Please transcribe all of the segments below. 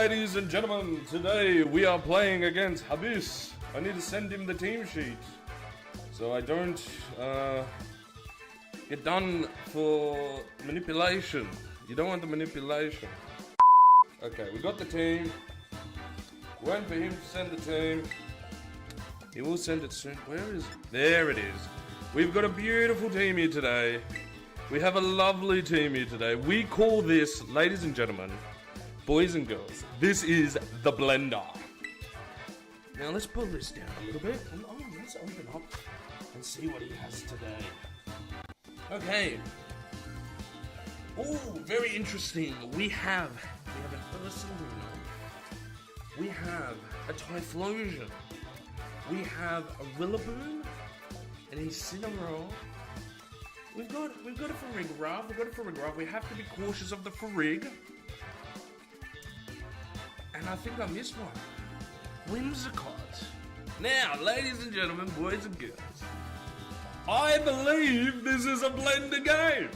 ladies and gentlemen, today we are playing against Habis. I need to send him the team sheet so I don't get done for manipulation. You don't want the manipulation. Okay, we got the team. Waiting for him to send the team. He will send it soon. Where is it? There it is. We've got a beautiful team here today. We have a lovely team here today. We call this, ladies and gentlemen, boys and girls, this is the blender. Now let's pull this down a little bit. Let's open up and see what he has today. Okay. Oh, very interesting. We have an Ursaluna. We have a Typhlosion. We have a Rillaboom, an Incineroar. We've got a Farigiraf. We have to be cautious of the Farig. And I think I missed one. Whimsicott. Now, ladies and gentlemen, boys and girls, I believe this is a blender game.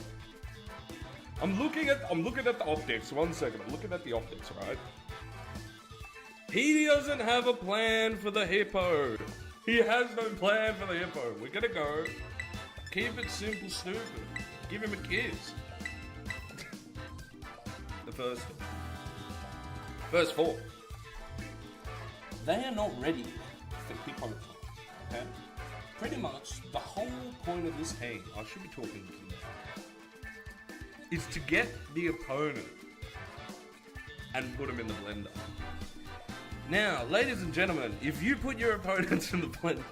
I'm looking at the optics. 1 second. I'm looking at the optics, right? He doesn't have a plan for the hippo. He has no plan for the hippo. We're gonna go. Keep it simple, stupid. Give him a kiss. The first four. They are not ready for Hippowdon. Okay? Pretty much the whole point of this game, I should be talking to you now, is to get the opponent and put him in the blender. Now, ladies and gentlemen, if you put your opponents in the blender,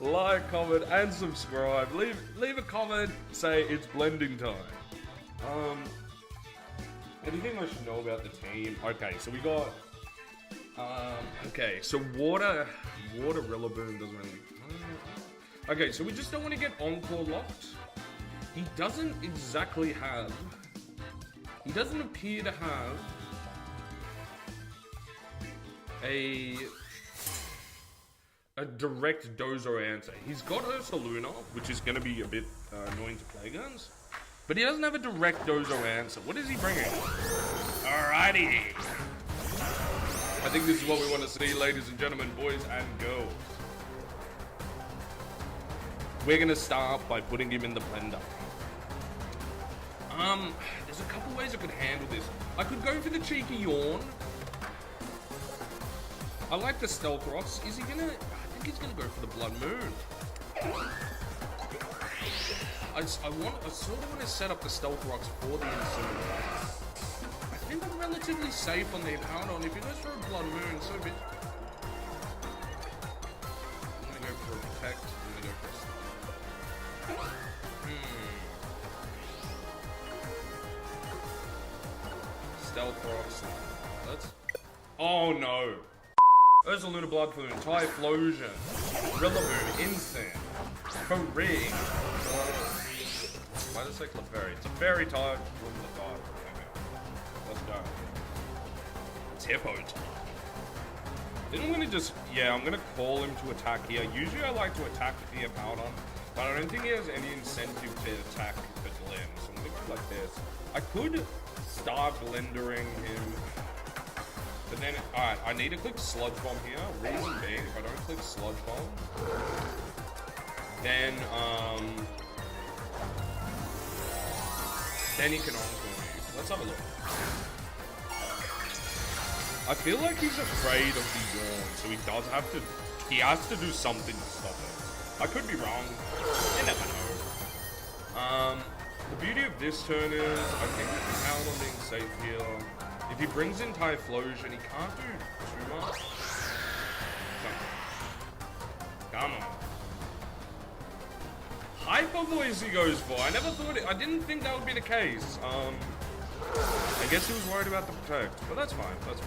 like, comment, and subscribe. Leave a comment, say it's blending time. Anything I should know about the team? Okay, so we got... okay, so Water Rillaboom doesn't really... Okay, so we just don't want to get Encore locked. He doesn't exactly have... He doesn't appear to have... a direct Dozo answer. He's got Ursaluna, which is going to be a bit annoying to play against, but he doesn't have a direct Dozo answer. What is he bringing? Alrighty. I think this is what we want to see, ladies and gentlemen, boys and girls. We're going to start by putting him in the blender. There's a couple ways I could handle this. I could go for the cheeky yawn. I like the Stealth Rocks. Is he gonna... I think he's gonna go for the Blood Moon. I sort of want to set up the Stealth Rocks for the Incineroar. I think I'm relatively safe on the Hippowdon. If he goes for a Blood Moon, so be... I'm gonna go for a Protect. I'm gonna go for a Stealth Rocks. Let's... Oh no! Ursaluna Bloodmoon, Typhlosion, Rillaboom, Instant, Farig. Why does it say Clefairy? It's a fairy type. Let's go. It's Hippo time. Then I'm gonna just, I'm gonna call him to attack here. Usually I like to attack the Hippowdon, but I don't think he has any incentive to attack the Glen. So I'm gonna go like this. I could start blendering him. But then, alright, I need to click Sludge Bomb here. Reason being, if I don't click Sludge Bomb, then he can Encore me. Let's have a look. I feel like he's afraid of the yawn, so he has to do something to stop it. I could be wrong. You never know. The beauty of this turn is, I think we can count on being safe here. If he brings in Typhlosion, he can't do too much. Come on. Hyper Voice he goes for. I didn't think that would be the case. I guess he was worried about the Protect, but that's fine, that's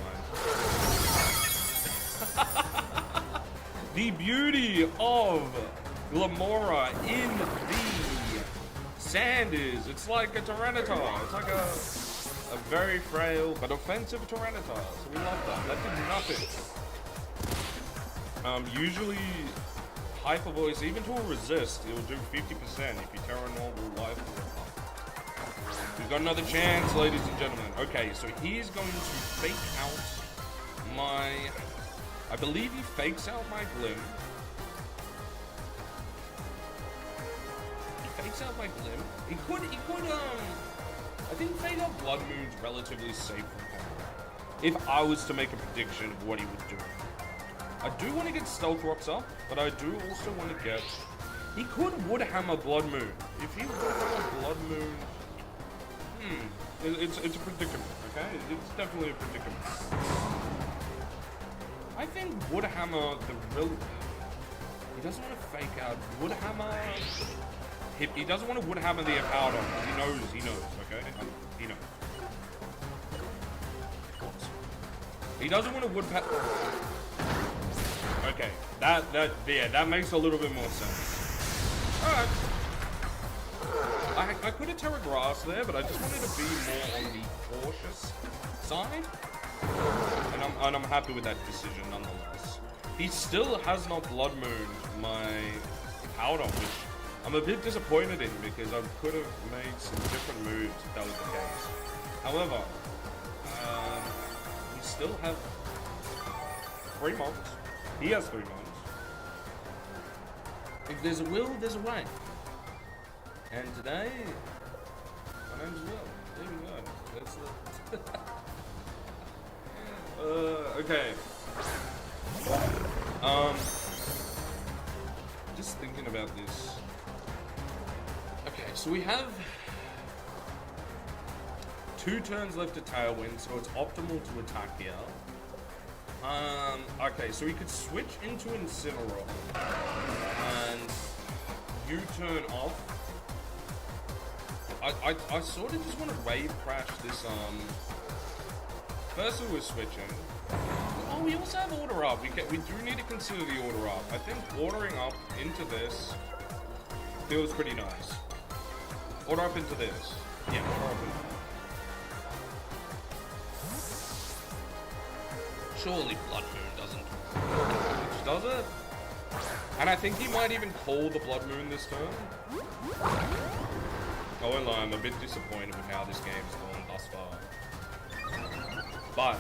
fine. The beauty of Glamora in the sand is, it's like a Tyranitar. It's like a very frail but offensive Tyranitar, so we love that. That did nothing. Usually, Hyper Voice, even to a resist, it will do 50% if you Terra Normal Life. We've got another chance, ladies and gentlemen. Okay, so he's going to fake out I believe he fakes out my Glim. He fakes out my Glim. He could, I think fake out Blood Moon's relatively safe from him. If I was to make a prediction of what he would do. I do want to get Stealth Rocks up, but I do also want to get... He could Woodhammer Blood Moon. If he Woodhammer Blood Moon... It's a predicament, okay? It's definitely a predicament. I think Woodhammer, the real... He doesn't want to fake out Woodhammer... He doesn't want to Woodhammer the Hippowdon. He knows, okay? He knows. He doesn't want to Woodhammer... Okay, that makes a little bit more sense. Alright. I could have Terra Grass there, but I just wanted to be more on the cautious side. And I'm happy with that decision nonetheless. He still has not Blood Mooned my Hippowdon, which I'm a bit disappointed in because I could have made some different moves if that was the case. However, we still have 3 months. He has 3 months. If there's a will, there's a way. And today, my name's Will. There we go. That's it. Okay. Just thinking about this. Okay, so we have 2 turns left to Tailwind, so it's optimal to attack here. Okay, so we could switch into Incineroar and U-turn off. I sort of just want to wave crash this, first we were switching. Oh, we also have order up. We do need to consider the order up. I think ordering up into this feels pretty nice. Order up into this. Yeah, order up into that. Surely Blood Moon doesn't. Which does it? And I think he might even call the Blood Moon this turn. I won't lie, I'm a bit disappointed with how this game's gone thus far. But,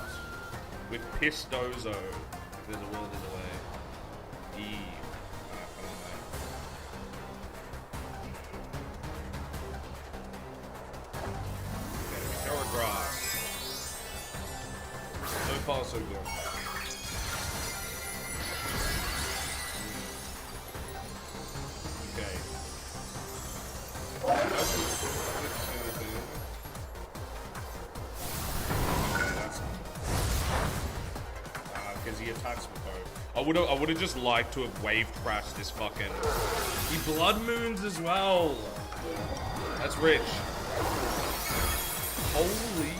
with Pistozo, if there's a will, there's a way. Come on, mate. Okay, Terra Grass. So far, so good. Okay. Because he attacks with both. I would have just liked to have wave crashed this fucking... He Blood Moons as well. That's rich. Holy...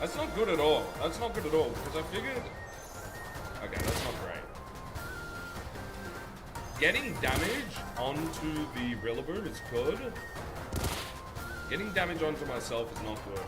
That's not good at all. That's not good at all, because I figured... Okay, that's not great. Getting damage onto the Rillaboom is good. Getting damage onto myself is not good.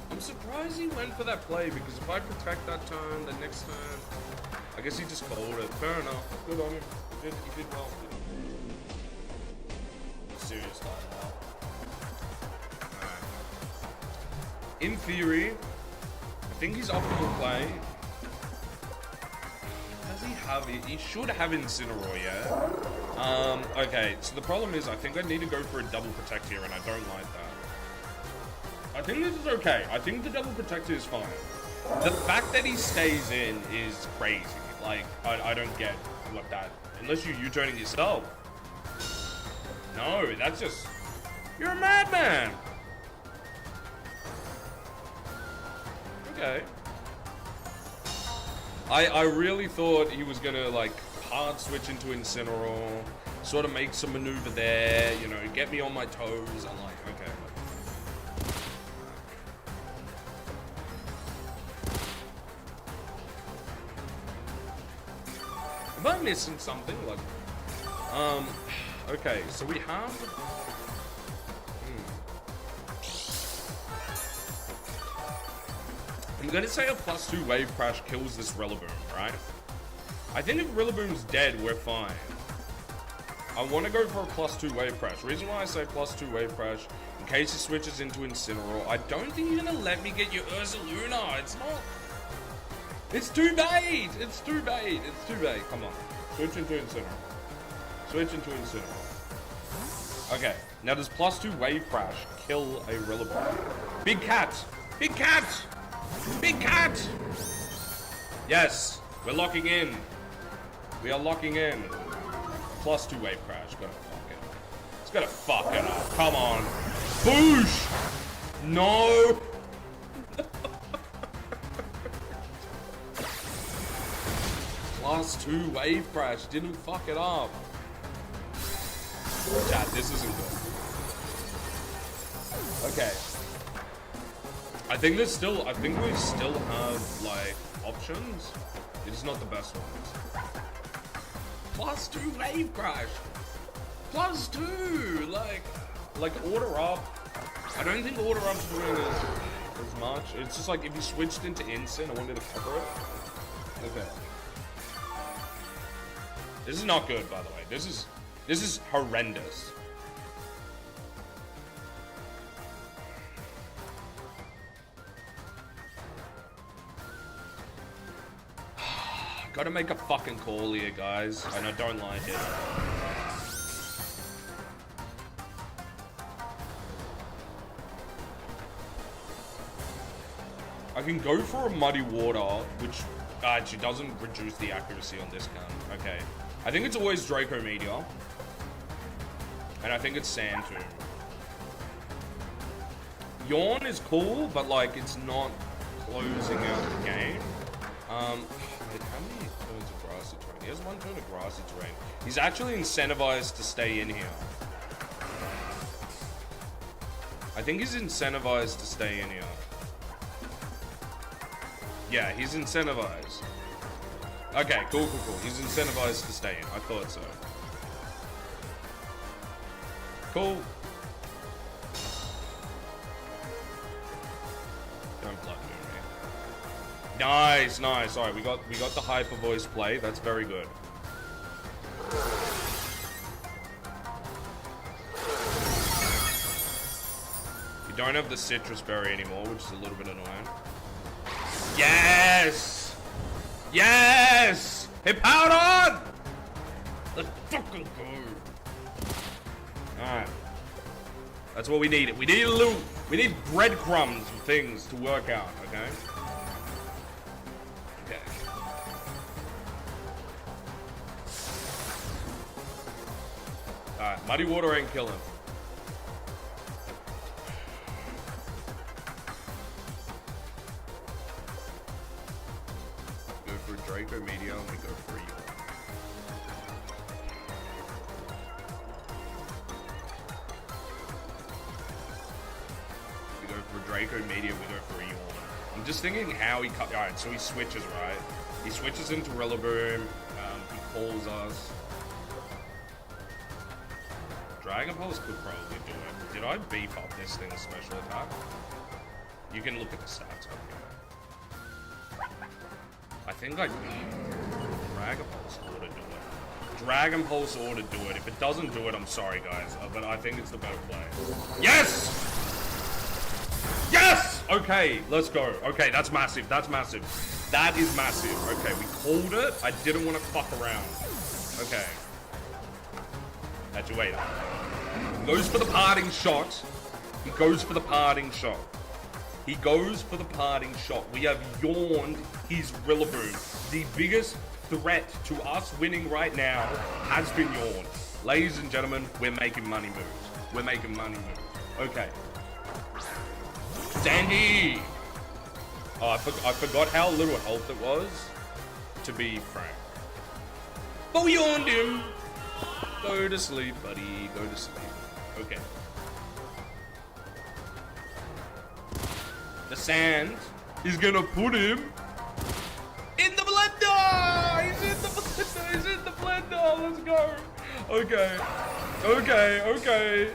I'm surprised he went for that play, because if I protect that turn, the next turn, I guess he just called it. Fair enough. Good on him. He did well. Serious time now. Alright. In theory, I think his optimal play... Does he have it? He should have Incineroar, yeah? Okay, so the problem is I think I need to go for a double protect here, and I don't like that. I think this is okay. I think the double protector is fine. The fact that he stays in is crazy. Like, I don't get what that... Unless you're U-turning yourself. No, that's just... You're a madman! Okay. I really thought he was gonna, like, hard switch into Incineroar, sort of make some maneuver there, you know, get me on my toes. I'm like, okay. Am I missing something? Like, Okay, so we have... I'm gonna say a +2 wave crash kills this Rillaboom, right? I think if Rillaboom's dead, we're fine. I want to go for a +2 wave crash. Reason why I say +2 wave crash, in case he switches into Incineroar, I don't think you're gonna let me get your Ursaluna. It's not... It's too bait! It's too bait! It's too bait. Come on. Switch into Incineroar. Switch into Incineroar. Okay, now does +2 wave crash kill a Rillaboom? Big cat! Big cat! Big cat! Yes, we're locking in. We are locking in. +2 wave crash. Gotta fuck it. It's gotta fuck it up. Come on. Boosh! No! +2 wave crash. Didn't fuck it up. Chat, this isn't good. Okay. I think we still have, like, options. It's not the best ones. +2 wave crash. +2. Like order up. I don't think order up's doing as much. It's just like if you switched into Incin, I wanted to cover it. Okay. This is not good, by the way. This is horrendous. Gotta make a fucking call here, guys. And I don't like it. I can go for a Muddy Water, which actually doesn't reduce the accuracy on this gun. Okay. I think it's always Draco Meteor. And I think it's Sand Tomb. Yawn is cool, but like it's not closing out the game. Wait, how many turns of grassy terrain? He has 1 turn of grassy terrain. He's actually incentivized to stay in here. I think he's incentivized to stay in here. Yeah, he's incentivized. Okay, cool. He's incentivized to stay in. I thought so. Cool. Don't blood moon me. Nice. Alright, we got the hyper voice play. That's very good. You don't have the citrus berry anymore, which is a little bit annoying. Yes! Yes! Hippowdon! Let's fucking go. Alright. That's what we need. We need breadcrumbs and things to work out, okay? Okay. Alright, Muddy Water ain't killing. Go for Draco Meteor and we go for you. We go for Draco Meteor, we go for Ewan. I'm just thinking how he cut. Alright, so he switches, right? He switches into Rillaboom, he calls us. Dragon Pulse could probably do it. Did I beef up this thing's special attack? You can look at the stats up here. I think I Dragon Pulse ought to do it. Dragon Pulse ought to do it. If it doesn't do it, I'm sorry, guys. But I think it's the better play. Yes! Yes! Okay, let's go. Okay, that's massive. That's massive. That is massive. Okay, we called it. I didn't want to fuck around. Okay. Actually, wait. He goes for the parting shot. He goes for the parting shot. He goes for the parting shot. We have yawned his Rillaboom. The biggest threat to us winning right now has been yawned. Ladies and gentlemen, we're making money moves. We're making money moves. Okay. Sandy! Oh, I forgot how little health it was, to be frank. But we yawned him! Go to sleep, buddy. Go to sleep. Okay. The sand is gonna put him in the blender! He's in the blender! He's in the blender! Let's go! Okay. Okay, okay.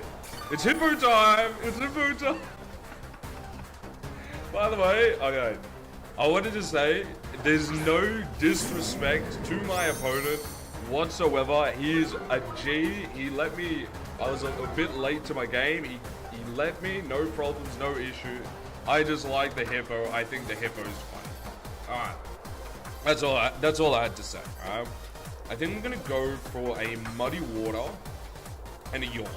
It's hippo time. It's hippo time. By the way, okay. I wanted to say, there's no disrespect to my opponent whatsoever. He is a G. He let me, I was a bit late to my game. He let me, no problems, no issue. I just like the hippo. I think the hippo is fun. Alright. That's all I had to say. Alright. I think I'm gonna go for a muddy water and a yawn.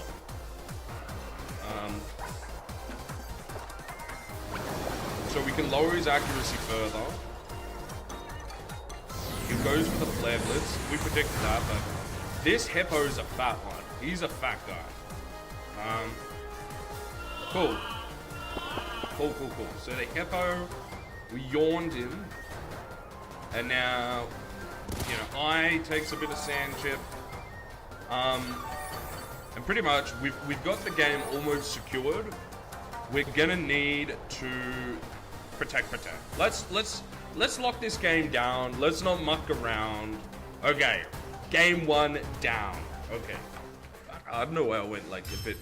So we can lower his accuracy further. He goes for the flare blitz. We predicted that, but this hippo is a fat one. He's a fat guy. Cool. Cool. So the hippo, we yawned him, and now, you know, I takes a bit of sand chip. And pretty much we've got the game almost secured. We're gonna need to protect. Let's lock this game down. Let's not muck around. Okay, game 1 down. Okay, I don't know where I went like a bit.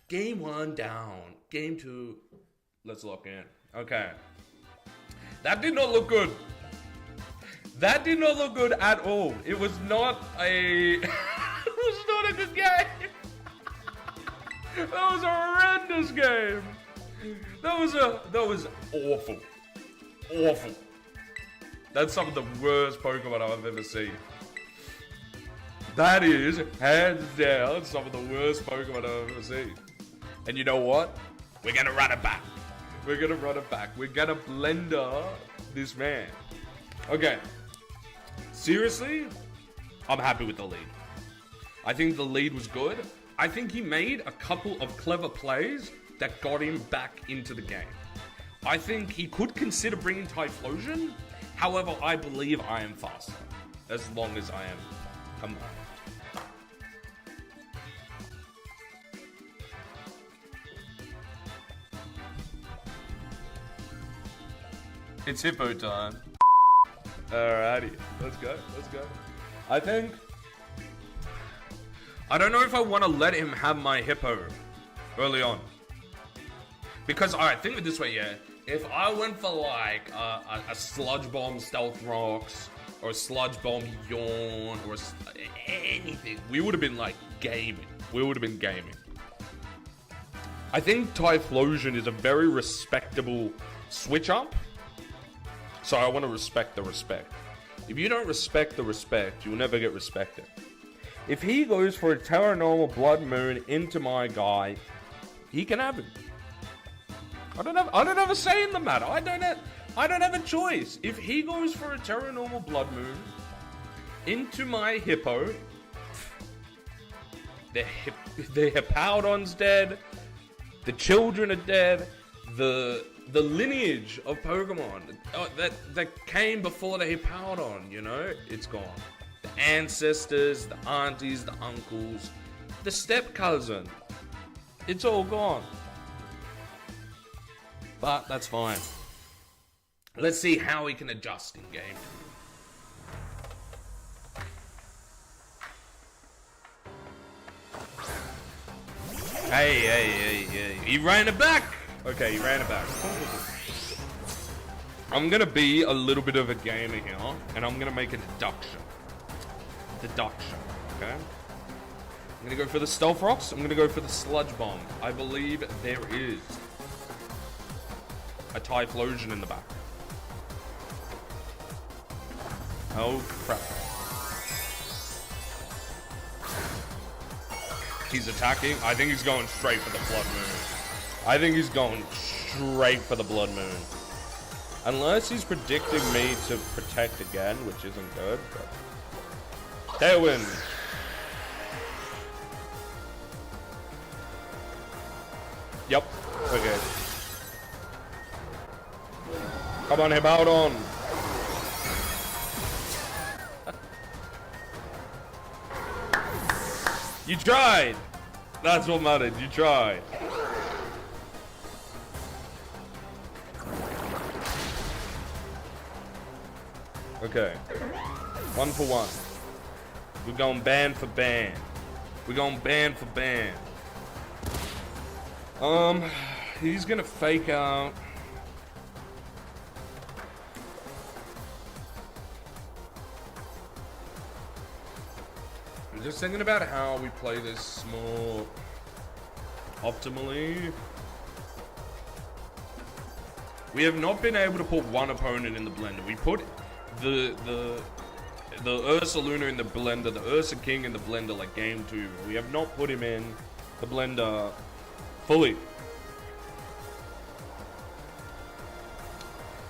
Game 1 down. Game 2. Let's lock in. Okay, that did not look good. That did not look good at all. It was not a. It was not a good game. That was a horrendous game. That was awful. Awful. That's some of the worst Pokemon I've ever seen. That is, hands down, some of the worst Pokemon I've ever seen. And you know what? We're gonna run it back. We're gonna run it back. We're gonna blender this man. Okay. Seriously, I'm happy with the lead. I think the lead was good. I think he made a couple of clever plays that got him back into the game. I think he could consider bringing Typhlosion. However, I believe I am faster. As long as I am combined. It's hippo time. Alrighty, let's go. I don't know if I want to let him have my hippo early on. Because, alright, think of it this way, yeah. If I went for like a Sludge Bomb Stealth Rocks, or a Sludge Bomb Yawn, or anything, we would have been like gaming. I think Typhlosion is a very respectable switch up. So I want to respect the respect. If you don't respect the respect, you'll never get respected. If he goes for a Terra Normal Blood Moon into my guy, he can have him. I don't have a say in the matter. I don't have a choice. If he goes for a Terra Normal Blood Moon into my hippo, the Hippowdon's dead, the children are dead, the lineage of Pokemon that came before the Hippowdon, you know, it's gone. The ancestors, the aunties, the uncles, the step cousin, it's all gone. But that's fine. Let's see how he can adjust in game. Hey. He ran it back. Okay, he ran it back. I'm gonna be a little bit of a gamer here, and I'm gonna make a deduction. Okay? I'm gonna go for the Stealth Rocks. I'm gonna go for the Sludge Bomb. I believe there is a Typhlosion in the back. Oh crap. He's attacking. I think he's going straight for the Blood Moon. Unless he's predicting me to protect again, which isn't good, but... Tailwind! Yep, we're good. Come on, Hippowdon! You tried! That's what mattered, you tried. Okay. 1 for 1. We're going band for band. We're going band for band. He's gonna fake out. I'm just thinking about how we play this more optimally. We have not been able to put one opponent in the blender. We put the Ursa Luna in the blender, the Ursa King in the blender like game 2. We have not put him in the blender fully.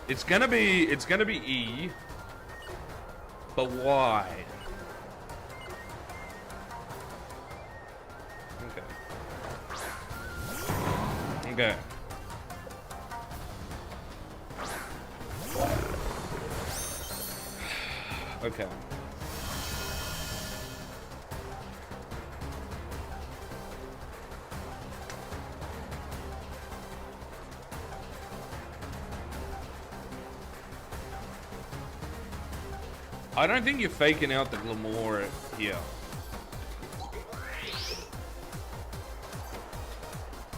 It's gonna be E, but why? Okay. Okay. I don't think you're faking out the glamour here.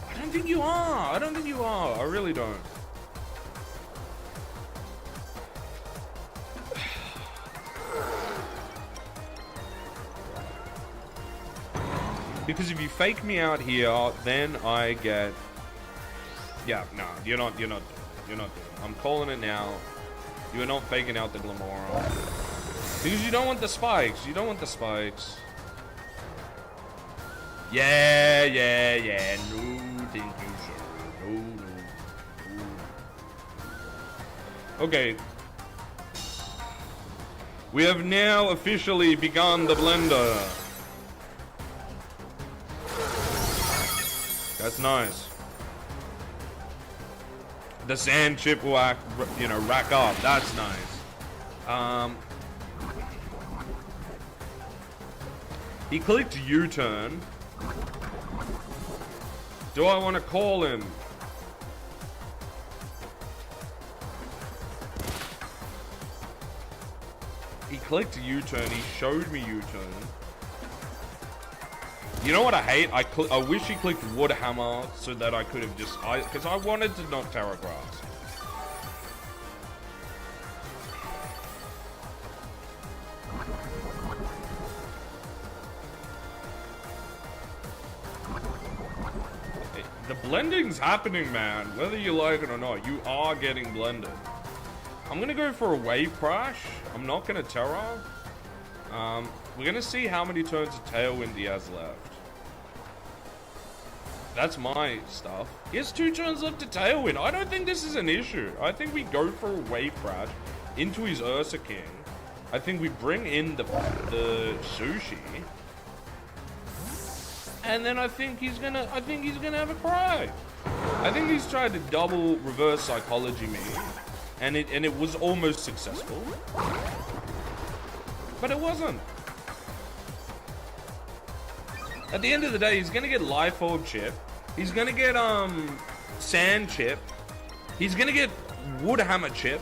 I don't think you are. I don't think you are. I really don't. Because if you fake me out here, then I get... Yeah, no, you're not doing it. I'm calling it now. You are not faking out the Glamora. Because you don't want the spikes. You don't want the spikes. Yeah. No, thank you, sir. No. Okay. We have now officially begun the blender. That's nice. The sand chip will rack up. That's nice. He clicked U-turn. Do I want to call him? He clicked U-turn. He showed me U-turn. You know what I hate? I wish he clicked Wood Hammer so that I could have just... Because I wanted to knock Terra Grass. The blending's happening, man. Whether you like it or not, you are getting blended. I'm gonna go for a Wave Crash. I'm not gonna Terra. We're gonna see how many turns of Tailwind he has left. That's my stuff. He has 2 turns left to Tailwind. I don't think this is an issue. I think we go for a Wave Crash into his Ursa King. I think we bring in the Sushi. And then I think he's gonna have a cry. I think he's tried to double reverse psychology me. And it was almost successful. But it wasn't. At the end of the day, he's gonna get Life Orb Chip. He's gonna get Sand Chip. He's gonna get Wood Hammer Chip.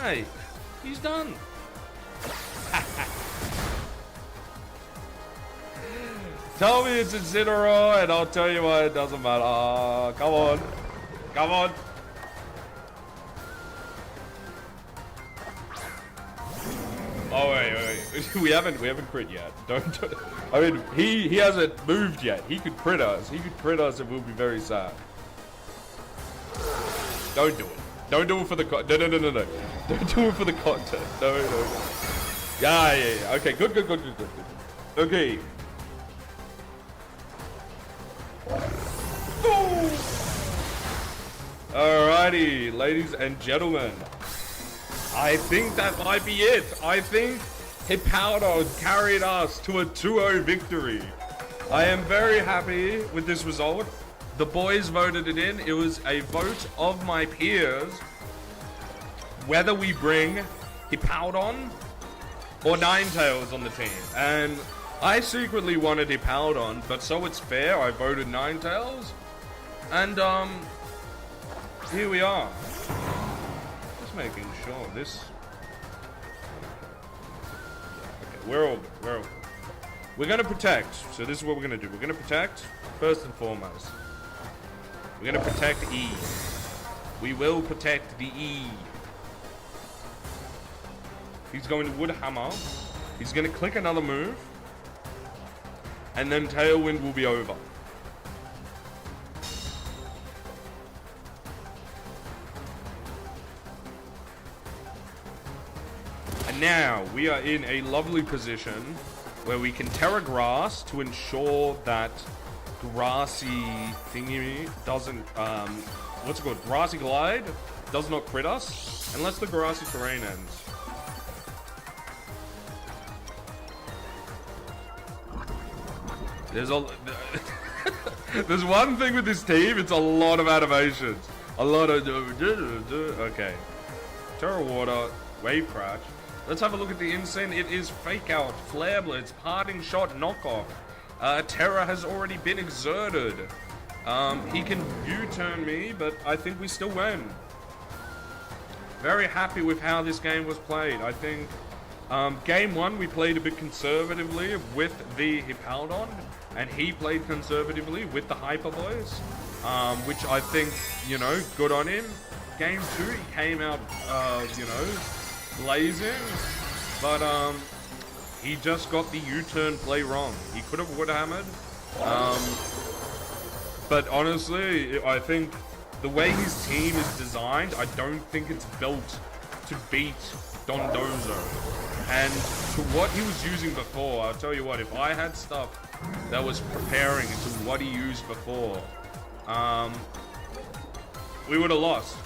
Hey, he's done. Tell me it's Incineroar and I'll tell you why it doesn't matter. Come on. Come on. Oh wait. We haven't crit yet. Don't. I mean, he hasn't moved yet. He could crit us. He could crit us and we'll be very sad. Don't do it. Don't do it for the no. Don't do it for the content. No. Yeah. Okay. Good. Okay. Alrighty, ladies and gentlemen. I think that might be it. I think Hippowdon carried us to a 2-0 victory. I am very happy with this result. The boys voted it in. It was a vote of my peers whether we bring Hippowdon or Ninetales on the team. And I secretly wanted Hippowdon, but so it's fair, I voted Ninetales. And here we are. Just making sure this... Okay, we're all good. We're gonna protect. So this is what we're gonna do. We're gonna protect, first and foremost. We're gonna protect E. We will protect the E. He's going to Wood Hammer. He's gonna click another move. And then Tailwind will be over. And now we are in a lovely position where we can Terra Grass to ensure that grassy thingy doesn't, what's it called? Grassy Glide does not crit us unless the grassy terrain ends. There's one thing with this team, it's a lot of animations. A lot of... Okay. Terra Water, Wave Crash. Let's have a look at the Insane. It is Fake Out, Flare Blitz, Parting Shot, Knockoff. Terra has already been exerted. He can U-turn me, but I think we still win. Very happy with how this game was played. I think game one we played a bit conservatively with the Hippowdon, and he played conservatively with the Hyper Boys, which I think, you know, good on him. Game two he came out, you know, blazing, but he just got the U-turn play wrong. He could have wood hammered, but honestly, I think the way his team is designed, I don't think it's built to beat Dondozo. And to what he was using before, I'll tell you what, if I had stuff that was preparing to what he used before, we would have lost.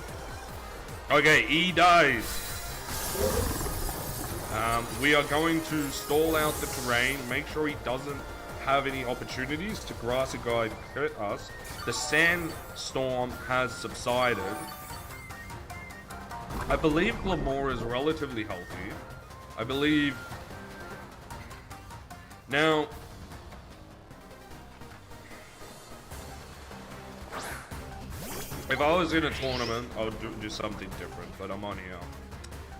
Okay, E dies. We are going to stall out the terrain, make sure he doesn't have any opportunities to Grassy Guide hurt us. The sandstorm has subsided. I believe Glamour is relatively healthy. I believe... Now... If I was in a tournament, I would do something different, but I'm on here.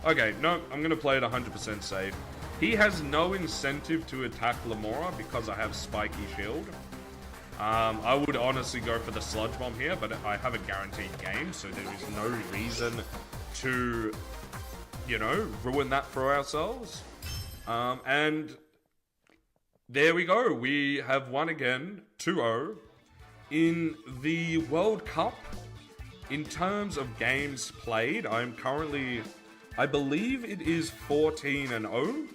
Okay, no, I'm going to play it 100% safe. He has no incentive to attack Lamora because I have Spiky Shield. I would honestly go for the Sludge Bomb here, but I have a guaranteed game, so there is no reason to, you know, ruin that for ourselves. And there we go. We have won again, 2-0. In the World Cup, in terms of games played, I'm currently, I believe it is 14-0.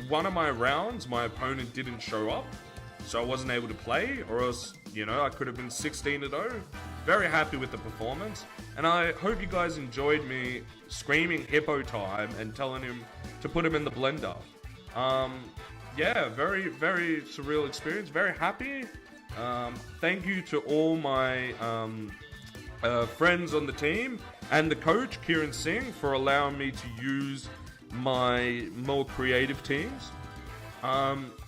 One of my rounds, my opponent didn't show up, so I wasn't able to play, or else, you know, I could have been 16-0. Very happy with the performance, and I hope you guys enjoyed me screaming Hippo time and telling him to put him in the blender. Yeah, very, very surreal experience, very happy. Thank you to all my friends on the team and the coach, Kieran Singh, for allowing me to use my more creative teams.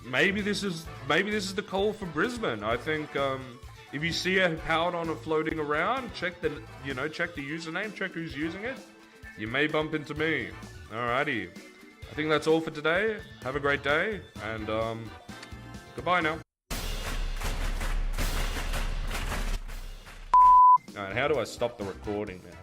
Maybe this is the call for Brisbane. I think if you see a Hippowdon floating around, check the username, check who's using it. You may bump into me. Alrighty. I think that's all for today. Have a great day, and goodbye now. Alright, how do I stop the recording now?